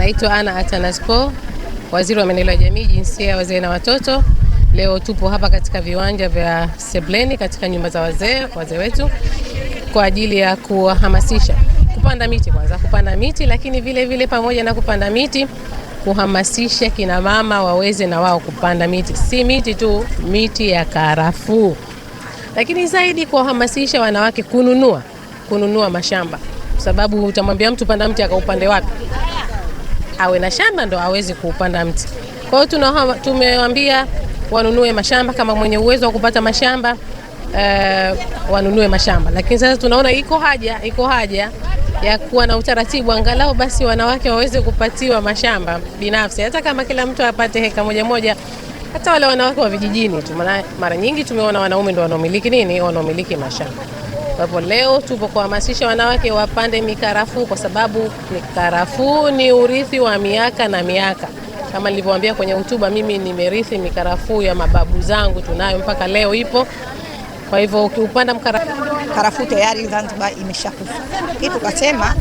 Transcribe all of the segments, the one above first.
Naitwa Ana Atanaspo, Waziri wa Maendeleo ya Jamii, Jinsia, Wazee na Watoto. Leo tupo hapa katika viwanja vya Sebleni katika nyumba za wazee wetu kwa ajili ya kuhamasisha kupanda miti, kwanza kupanda miti, lakini vile vile pamoja na kupanda miti kuhamasisha kina mama waweze na wao kupanda miti. Si miti tu, miti ya karafuu. Lakini zaidi kuhamasisha wanawake kununua mashamba. Sababu utamwambia mtu panda mti akaupande wapi? Awe na shamba ndo aweze kuupanda mti. Kwa hiyo tumewaambia wanunue mashamba, kama mwenye uwezo wa kupata mashamba wanunue mashamba. Lakini sasa tunaona iko haja ya kuwa na utaratibu angalau basi wanawake waweze kupatiwa mashamba binafsi, hata kama kila mtu apate heka moja, hata wale wanawake wa vijijini tu. Mara nyingi tumeona wanaume ndio wanaomiliki mashamba. Kwa hivyo leo tupo kuhamasisha wanawake wapande mikarafuu, kwa sababu mikarafuu ni urithi wa miaka na miaka. Kama nilivyowaambia kwenye hotuba, mimi nimerithi mikarafuu ya mababu zangu, tunayo mpaka leo ipo. Kwa hivyo ukiupanda karafuu tayari Zanzibar imeshakufa. Kitu kasema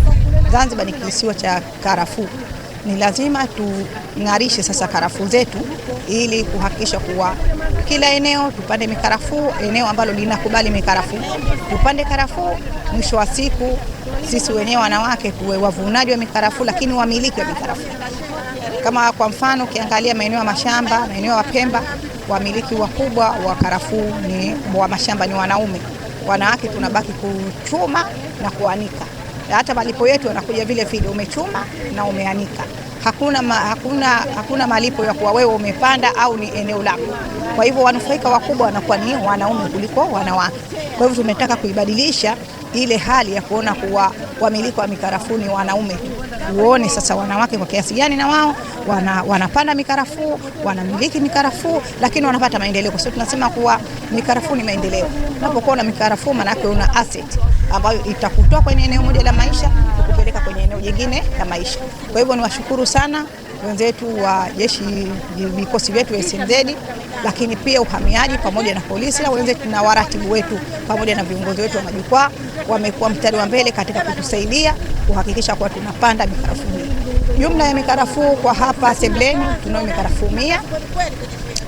Zanzibar ni kisiwa cha karafuu. Ni lazima tung'arishe sasa karafuu zetu ili kuhakikisha kuwa kila eneo tupande mikarafuu, eneo ambalo linakubali mikarafuu tupande karafuu. Mwisho wa siku sisi wenyewe wanawake tuwe wavunaji wa mikarafuu, lakini wamiliki wa mikarafuu. Kama kwa mfano ukiangalia maeneo ya mashamba, maeneo ya Pemba, wamiliki wakubwa wa karafuu wa mashamba ni wanaume. Wanawake tunabaki kuchuma na kuanika. Hata malipo yetu yanakuja vile vile, umechuma na umeanika. Hakuna malipo ya kuwa wewe umepanda au ni eneo lako. Kwa hivyo wanufaika wakubwa wanakuwa ni wanaume kuliko wanawake. Kwa hivyo tumetaka kuibadilisha ile hali ya kuona kuwa wamiliki wa mikarafuu ni wanaume. Uone sasa wanawake kwa kiasi gani na wao wanapanda mikarafuu, wanamiliki mikarafuu, lakini wanapata maendeleo. Kwa sababu tunasema kuwa mikarafuu ni maendeleo. Unapokuwa na mikarafuu maana yake una asset ambayo itakutoa kwenye eneo moja la maisha kukupeleka kwenye eneo jingine la maisha. Kwa hivyo niwashukuru sana wenzetu wa vikosi vyetu SMZ, lakini pia uhamiaji pamoja na polisi na wenzetu na waratibu wetu pamoja na viongozi wetu wa majukwaa wamekuwa mstari wa mbele katika kutusaidia kuhakikisha kuwa tunapanda mikarafuu. Jumla ya mikarafuu kwa hapa Sebleni tunao mikarafuu 100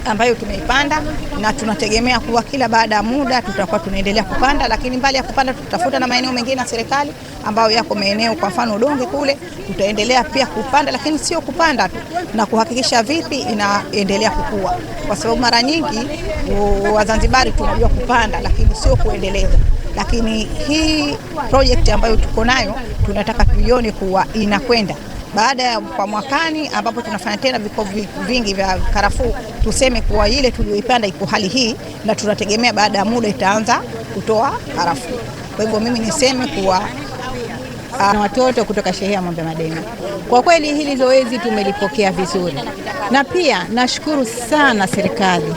ambayo tumeipanda, na tunategemea kuwa kila baada ya muda tutakuwa tunaendelea kupanda. Lakini mbali ya kupanda tutafuta na maeneo mengine ya serikali ambayo yako maeneo, kwa mfano Udonge kule, tutaendelea pia kupanda, lakini sio kupanda tu, na kuhakikisha vipi inaendelea kukua. Kwa sababu mara nyingi Wazanzibari tunajua kupanda lakini sio kuendeleza. Lakini hii project ambayo tuko nayo tunataka tuione kuwa inakwenda baada ya kwa mwakani ambapo tunafanya tena viko vingi vya karafuu, tuseme kuwa ile tuliyoipanda iko hali hii, na tunategemea baada ya muda itaanza kutoa karafuu. Kwa hivyo mimi niseme kuwa na watoto kutoka shehia Mwembe Madema, kwa kweli hili zoezi tumelipokea vizuri, na pia nashukuru sana serikali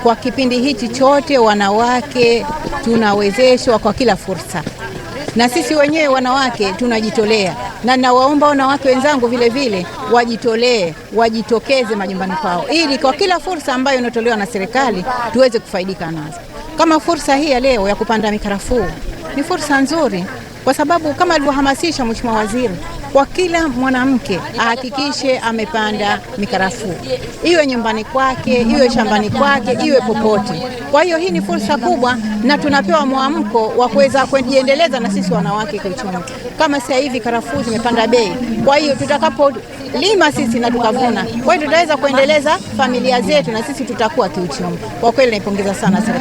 kwa kipindi hichi chote. Wanawake tunawezeshwa kwa kila fursa, na sisi wenyewe wanawake tunajitolea, na nawaomba wanawake wenzangu vile vile wajitolee, wajitokeze majumbani kwao, ili kwa kila fursa ambayo inatolewa na serikali tuweze kufaidika nazo. Kama fursa hii ya leo ya kupanda mikarafuu ni fursa nzuri, kwa sababu kama alivyohamasisha Mheshimiwa Waziri, kwa kila mwanamke ahakikishe amepanda mikarafuu, iwe nyumbani kwake, iwe shambani kwake, iwe popote. Kwa hiyo hii ni fursa kubwa, na tunapewa mwamko wa kuweza kujiendeleza na sisi wanawake kiuchumi. Kama sasa hivi karafuu zimepanda bei, kwa hiyo tutakapolima sisi na tukavuna, kwa hiyo tutaweza kuendeleza familia zetu na sisi tutakuwa kiuchumi. Kwa kweli naipongeza sana serikali.